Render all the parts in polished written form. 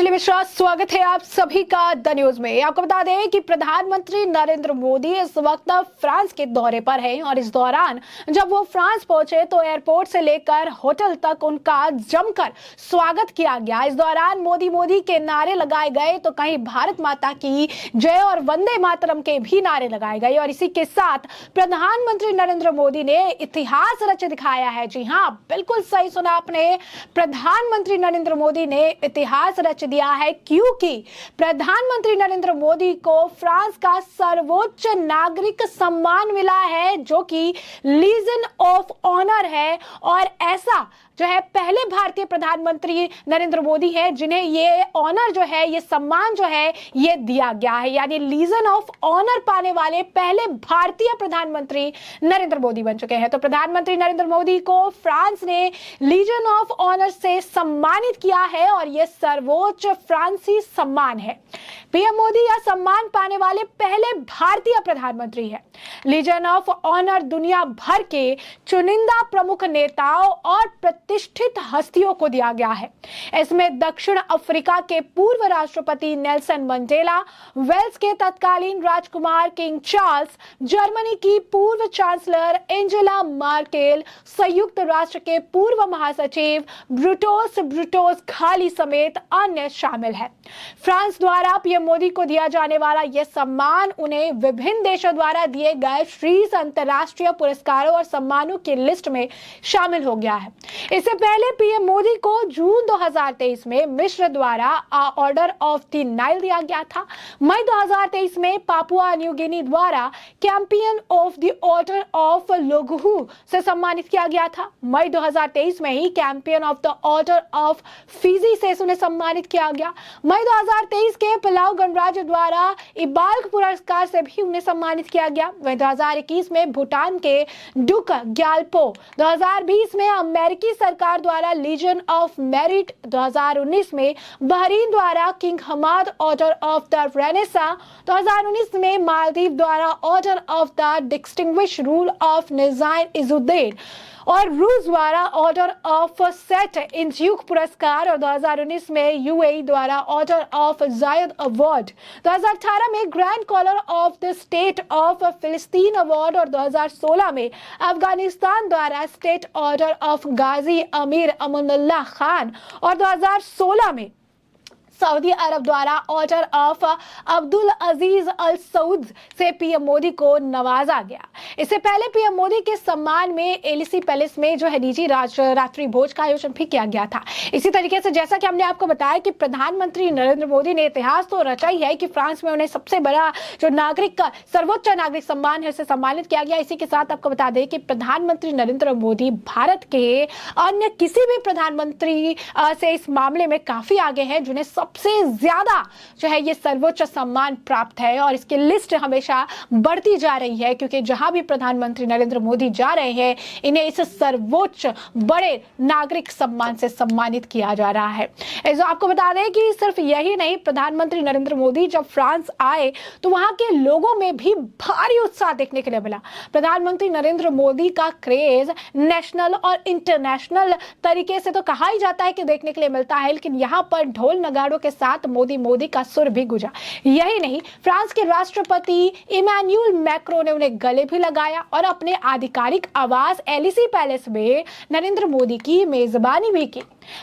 दिल्ली मिश्रा, स्वागत है आप सभी का द न्यूज में। आपको बता दें कि प्रधानमंत्री नरेंद्र मोदी इस वक्त फ्रांस के दौरे पर हैं और इस दौरान जब वो फ्रांस पहुंचे तो एयरपोर्ट से लेकर होटल तक उनका जमकर स्वागत किया गया। इस दौरान मोदी मोदी के नारे लगाए गए तो कहीं भारत माता की जय और वंदे मातरम के भी नारे लगाए गए और इसी के साथ प्रधानमंत्री नरेंद्र मोदी ने इतिहास रच दिखाया है। जी हाँ, बिल्कुल सही सुना आपने, प्रधानमंत्री नरेंद्र मोदी ने इतिहास रच दिया है, क्योंकि प्रधानमंत्री नरेंद्र मोदी को फ्रांस का सर्वोच्च नागरिक सम्मान मिला है जो कि लीजन ऑफ ऑनर है। और ऐसा जो है पहले भारतीय प्रधानमंत्री नरेंद्र मोदी है जिन्हें ये ऑनर जो है, ये सम्मान जो है ये दिया गया है, यानी लीजन ऑफ ऑनर पाने वाले पहले भारतीय प्रधानमंत्री नरेंद्र मोदी बन चुके हैं। तो प्रधानमंत्री नरेंद्र मोदी को फ्रांस ने लीजन ऑफ ऑनर से सम्मानित किया है और यह सर्वोच्च फ्रांसीसी सम्मान है। पीएम मोदी यह सम्मान पाने वाले पहले भारतीय प्रधानमंत्री है। लीजन ऑफ ऑनर दुनिया भर के चुनिंदा प्रमुख नेताओं और प्रतिष्ठित हस्तियों को दिया गया है। इसमें दक्षिण अफ्रीका के पूर्व राष्ट्रपति नेल्सन मंडेला, वेल्स के तत्कालीन राजकुमार किंग चार्ल्स, जर्मनी की पूर्व चांसलर एंजेला मार्केल, संयुक्त राष्ट्र के पूर्व महासचिव ब्रूटोस घाली समेत अन्य शामिल हैं। फ्रांस द्वारा पीएम मोदी को दिया जाने वाला यह सम्मान उन्हें विभिन्न देशों द्वारा दिए गए शीर्ष अंतर्राष्ट्रीय पुरस्कारों और सम्मानों की लिस्ट में शामिल हो गया है। इससे पहले पीएम मोदी को जून 2023 में मिस्र द्वारा ऑर्डर ऑफ द नाइल दिया गया था। मई 2023 में पापुआ न्यू गिनी द्वारा Champion of the Order of Logohu से सम्मानित किया गया था। मई 2023 में ही Champion of the Order of Fiji से उन्हें सम्मानित किया गया। मई 2023 के पलाऊ गणराज्य द्वारा इबाल्क पुरस्कार से भी उन्हें सम्मानित किया गया। वहीं 2021 में भूटान के डुक ग्याल्पो, 2020 में अमेरिकी सरकार द्वारा लीजन ऑफ मेरिट, 2019 में बहरीन द्वारा King Hamad Order of the Renaissance, 2019 में मालदीव द्वारा Order of the Distinguish Rule of Nizam Izzuddin और रूस द्वारा ऑर्डर ऑफ सेट इंज्यूक पुरस्कार और 2019 में यूएई द्वारा ऑर्डर ऑफ जायद अवार्ड, 2018 में grand collar of the state of फिलिस्तीन अवार्ड और 2016 में अफगानिस्तान द्वारा स्टेट ऑर्डर ऑफ गाजी अमीर अमनुल्लाह खान और 2016 में सऊदी अरब द्वारा ऑर्डर ऑफ अब्दुल अजीज अल सऊद से पीएम मोदी को नवाजा गया। इससे पहले पीएम मोदी के सम्मान में एलिसी पैलेस में जो है निजी रात्रि भोज का आयोजन भी किया गया था। इसी तरीके से जैसा कि हमने आपको बताया कि प्रधानमंत्री नरेंद्र मोदी ने इतिहास तो रचा ही है कि फ्रांस में उन्हें सबसे बड़ा जो नागरिक का सर्वोच्च नागरिक सम्मान है उसे सम्मानित किया गया। इसी के साथ आपको बता दें कि प्रधानमंत्री नरेंद्र मोदी भारत के अन्य किसी भी प्रधानमंत्री से इस मामले में काफी आगे हैं जिन्हें सबसे ज्यादा जो है ये सर्वोच्च सम्मान प्राप्त है और इसकी लिस्ट हमेशा बढ़ती जा रही है, क्योंकि जहां भी प्रधानमंत्री नरेंद्र मोदी जा रहे हैं इन्हें इस सर्वोच्च बड़े नागरिक सम्मान से सम्मानित किया जा रहा है। आपको बता दें कि सिर्फ यही नहीं, प्रधानमंत्री नरेंद्र मोदी जब फ्रांस आए तो वहां के लोगों में भी भारी उत्साह देखने के लिए मिला। प्रधानमंत्री नरेंद्र मोदी का क्रेज नेशनल और इंटरनेशनल तरीके से तो कहा ही जाता है कि देखने के लिए मिलता है, लेकिन यहाँ पर ढोल नगाड़ों के साथ मोदी मोदी का सुर भी गुंजा। यही नहीं, फ्रांस के राष्ट्रपति इमैनुअल मैक्रों ने उन्हें गले भी लगाया और अपने आधिकारिक आवास एलिसी पैलेस में नरेंद्र मोदी की मेजबानी भी की।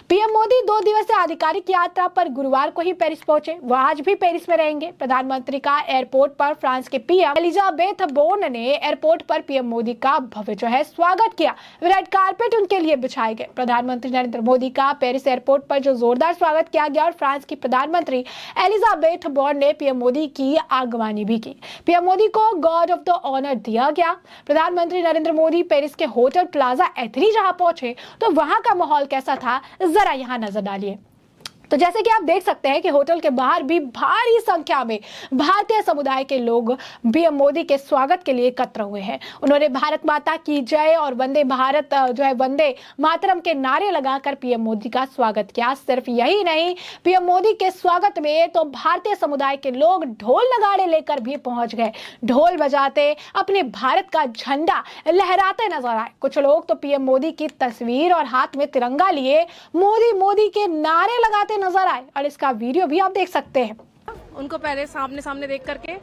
पीएम मोदी 2 दिवसीय आधिकारिक यात्रा पर गुरुवार को ही पेरिस पहुंचे। वह आज भी पेरिस में रहेंगे। प्रधानमंत्री का एयरपोर्ट पर फ्रांस के पीएम एलिजाबेथ बोर्न ने एयरपोर्ट पर पीएम मोदी का भव्य जो है स्वागत किया। रेड कारपेट उनके लिए बिछाए गए। प्रधानमंत्री नरेंद्र मोदी का पेरिस एयरपोर्ट पर जो जोरदार स्वागत किया गया और फ्रांस की प्रधानमंत्री एलिजाबेथ बोर्न ने पीएम मोदी की आगवानी भी की। पीएम मोदी को गार्ड ऑफ द ऑनर दिया गया। प्रधानमंत्री नरेंद्र मोदी पेरिस के होटल प्लाजा एथनी जहां पहुंचे तो वहां का माहौल कैसा था, जरा यहां नजर डालिए। तो जैसे कि आप देख सकते हैं कि होटल के बाहर भी भारी संख्या में भारतीय समुदाय के लोग पीएम मोदी के स्वागत के लिए एकत्र हुए हैं। उन्होंने भारत माता की जय और वंदे भारत जो है वंदे मातरम के नारे लगाकर पीएम मोदी का स्वागत किया। सिर्फ यही नहीं, पीएम मोदी के स्वागत में तो भारतीय समुदाय के लोग ढोल नगाड़े लेकर भी पहुंच गए। ढोल बजाते अपने भारत का झंडा लहराते नजर आए। कुछ लोग तो पीएम मोदी की तस्वीर और हाथ में तिरंगा लिए मोदी मोदी के नारे लगाते करते नजर आए और इसका वीडियो भी आप देख सकते हैं। उनको पहले सामने सामने देख करके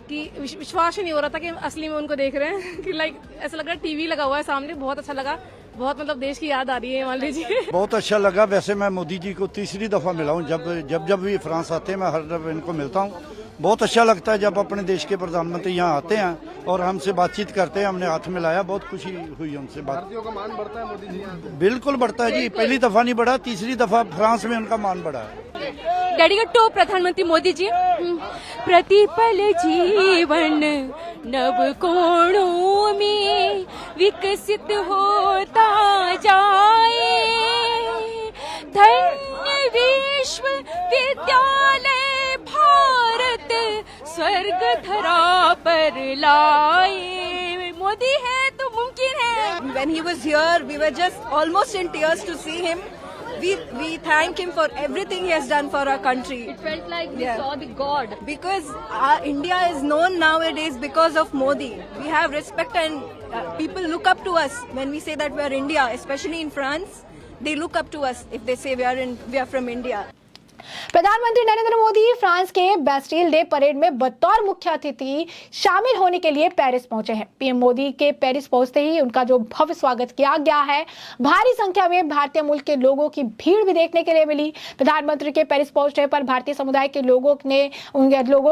कि विश्वास ही नहीं हो रहा था कि असली में उनको देख रहे हैं कि लाइक ऐसा लग रहा है टीवी लगा हुआ है सामने। बहुत अच्छा लगा, बहुत मतलब देश की याद आ रही है मान लीजिए। बहुत अच्छा लगा। वैसे मैं मोदी जी को तीसरी दफा मिला हूँ, जब भी फ्रांस आते हैं मैं हर दफा इनको मिलता हूँ। बहुत अच्छा लगता है जब अपने देश के प्रधानमंत्री यहाँ आते हैं और हमसे बातचीत करते हैं। हमने हाथ मिलाया, बहुत खुशी हुई उनसे बात। भारतीयों का मान बढ़ता है मोदी जी? बिल्कुल बढ़ता है जी, पहली दफा नहीं बढ़ा, तीसरी दफा फ्रांस में उनका मान बढ़ा है। डेडिकेट टू प्रधानमंत्री मोदी जी। प्रतिपल जीवन नव कोणों में विकसित होता जाए, धन्य विश्व विद्यालय भारत स्वर्ग धरा पर लाए। मोदी है तो मुमकिन है। When he was here, we were just almost in tears to see him. We thank him for everything he has done for our country. It felt like we saw the God. Because India is known nowadays because of Modi. We have respect and people look up to us when we say that we are India, especially in France. They look up to us if they say we are from India. प्रधानमंत्री Narendra Modi France के Bastille day parade में बतौर मुख्य अतिथि शामिल होने के लिए पेरिस पहुंचे हैं। पीएम मोदी के पेरिस पहुंचते ही उनका जो भव्य स्वागत किया गया है, भारी संख्या में भारतीय मूल के लोगों की भीड़ भी देखने के लिए मिली। प्रधानमंत्री के पेरिस पहुंचने पर भारतीय समुदाय के लोगों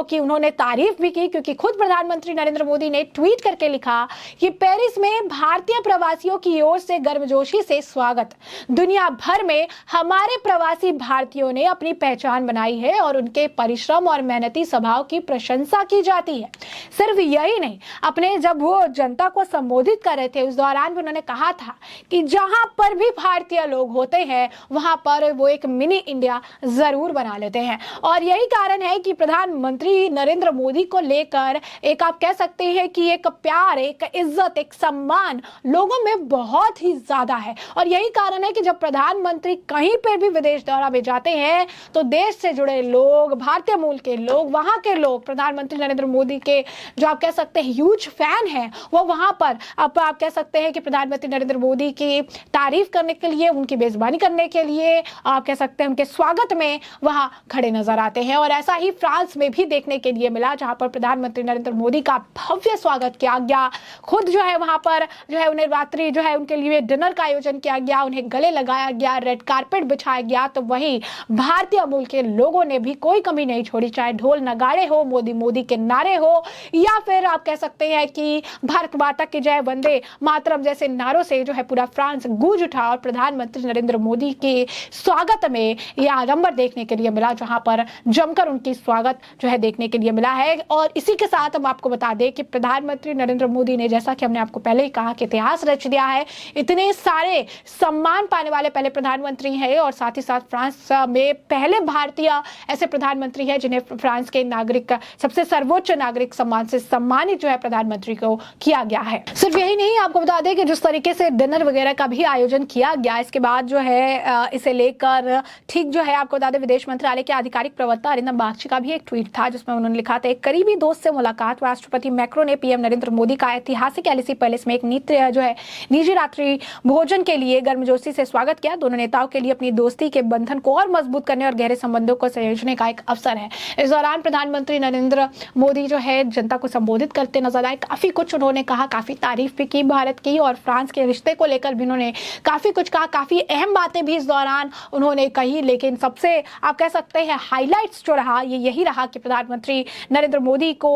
की उन्होंने तारीफ भी की, क्योंकि खुद प्रधानमंत्री नरेंद्र मोदी ने ट्वीट करके लिखा कि पेरिस में भारतीय प्रवासियों की ओर से गर्मजोशी से स्वागत। दुनिया भर में हमारे प्रवासी भारतीयों ने अपनी पहचान बनाई है और उनके परिश्रम और मेहनती स्वभाव की प्रशंसा की जाती है। सिर्फ यही नहीं, अपने जब वो जनता को संबोधित कर रहे थे उस दौरान भी उन्होंने कहा था कि जहां पर भी भारतीय लोग होते हैं वहां पर वो एक मिनी इंडिया जरूर बना लेते हैं। और यही कारण है कि प्रधानमंत्री नरेंद्र मोदी को लेकर एक आप कह सकते हैं कि एक प्यार, एक इज्जत, एक सम्मान लोगों में बहुत ही ज्यादा है। और यही कारण है कि जब प्रधानमंत्री कहीं पर भी विदेश दौरा में जाते हैं तो देश से जुड़े लोग, भारतीय मूल के लोग, वहां के लोग प्रधानमंत्री नरेंद्र मोदी के जो आप कह सकते हैं ह्यूज फैन हैं, वो वहां पर आप कह सकते हैं कि प्रधानमंत्री नरेंद्र मोदी की तारीफ करने के लिए, उनकी मेजबानी करने के लिए, आप कह सकते हैं उनके स्वागत में वहां खड़े नजर आते हैं। और ऐसा ही फ्रांस में भी देखने के लिए मिला, जहां पर प्रधानमंत्री नरेंद्र मोदी का भव्य स्वागत किया गया। खुद जो है वहां पर जो है उन्हें रात्रि जो है उनके लिए डिनर का आयोजन किया गया, उन्हें गले लगाया गया, रेड कारपेट बिछाया गया। तो वहीं भारतीय मूल के लोगों ने भी कोई कमी नहीं छोड़ी, चाहे ढोल नगाड़े हो, मोदी मोदी के नारे हो, या फिर आप कह सकते हैं कि भारत माता की जय, वंदे मातरम जैसे नारों से जो है पूरा फ्रांस गूंज उठा। और प्रधानमंत्री नरेंद्र मोदी के स्वागत में यह आडंबर देखने के लिए मिला, जहां पर जमकर उनकी स्वागत जो है देखने के लिए मिला है। और इसी के साथ हम आपको बता दें कि प्रधानमंत्री नरेंद्र मोदी ने, जैसा कि हमने आपको पहले ही कहा, कि इतिहास रच दिया है। इतने सारे सम्मान पाने वाले पहले प्रधानमंत्री हैं और साथ ही साथ फ्रांस में पहले भारतीय ऐसे प्रधानमंत्री हैं जिन्हें फ्रांस के नागरिक सबसे सर्वोच्च नागरिक सम्मान से सम्मानित जो है प्रधानमंत्री को किया गया है। सिर्फ यही नहीं, आपको बता दें कि जिस तरीके से डिनर वगैरह का भी आयोजन किया गया, इसके बाद जो है इसे लेकर ठीक जो है आपको बता दें विदेश मंत्रालय के आधिकारिक प्रवक्ता अरिंदम बागची का भी एक ट्वीट था, जिसमें उन्होंने लिखा था, एक करीबी दोस्त से मुलाकात। राष्ट्रपति मैक्रो ने पीएम नरेंद्र मोदी का ऐतिहासिक एलिसी पैलेस में एक निजी रात्रि भोजन के लिए गर्मजोशी से स्वागत किया। दोनों नेताओं के लिए अपनी दोस्ती के बंधन को और मजबूत करने और गहरे संबंधों को सहेजने का एक अवसर है। इस दौरान प्रधानमंत्री नरेंद्र मोदी जो है जनता को संबोधित करते नजर आए। काफी कुछ उन्होंने कहा, काफी तारीफ भी की भारत की, और फ्रांस के रिश्ते को लेकर भी उन्होंने काफी कुछ कहा। काफी अहम बातें भी इस दौरान उन्होंने कही, लेकिन सबसे आप कह सकते हैं हाईलाइट्स जो रहा ये यही रहा कि प्रधानमंत्री नरेंद्र मोदी को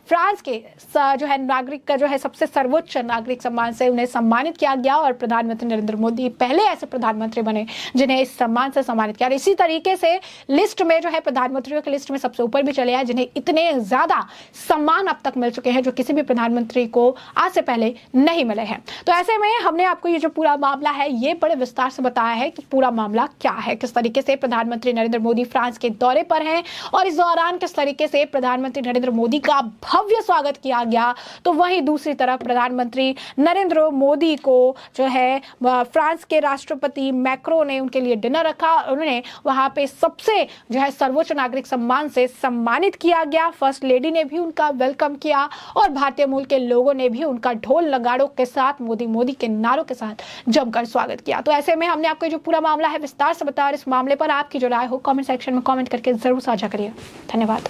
फ्रांस के जो है नागरिक का जो है सबसे सर्वोच्च नागरिक सम्मान से उन्हें सम्मानित किया गया। और प्रधानमंत्री नरेंद्र मोदी पहले ऐसे प्रधानमंत्री बने जिन्हें इस सम्मान से सम्मानित किया। इसी तरीके से लिस्ट में जो है प्रधानमंत्रियों की लिस्ट में सबसे ऊपर भी चले आए जिन्हें इतने ज्यादा सम्मान अब तक मिल चुके हैं, जो किसी भी प्रधानमंत्री को आज से पहले नहीं मिले हैं। तो ऐसे में हमने आपको ये जो पूरा मामला है ये बड़े विस्तार से बताया है कि पूरा मामला क्या है, किस तरीके से प्रधानमंत्री नरेंद्र मोदी फ्रांस के दौरे पर हैं और इस दौरान किस तरीके से प्रधानमंत्री नरेंद्र मोदी का भव्य स्वागत किया गया। तो वहीं दूसरी तरफ प्रधानमंत्री नरेंद्र मोदी को जो है फ्रांस के राष्ट्रपति मैक्रो ने उनके लिए डिनर रखा, उन्होंने वहां पे सबसे जो है सर्वोच्च नागरिक सम्मान से सम्मानित किया गया। फर्स्ट लेडी ने भी उनका वेलकम किया और भारतीय मूल के लोगों ने भी उनका ढोल नगाड़ों के साथ मोदी मोदी के नारों के साथ जमकर स्वागत किया। तो ऐसे में हमने आपको जो पूरा मामला है विस्तार से बताया और इस मामले पर आपकी जो राय हो कमेंट सेक्शन में कमेंट करके जरूर साझा करिए। धन्यवाद।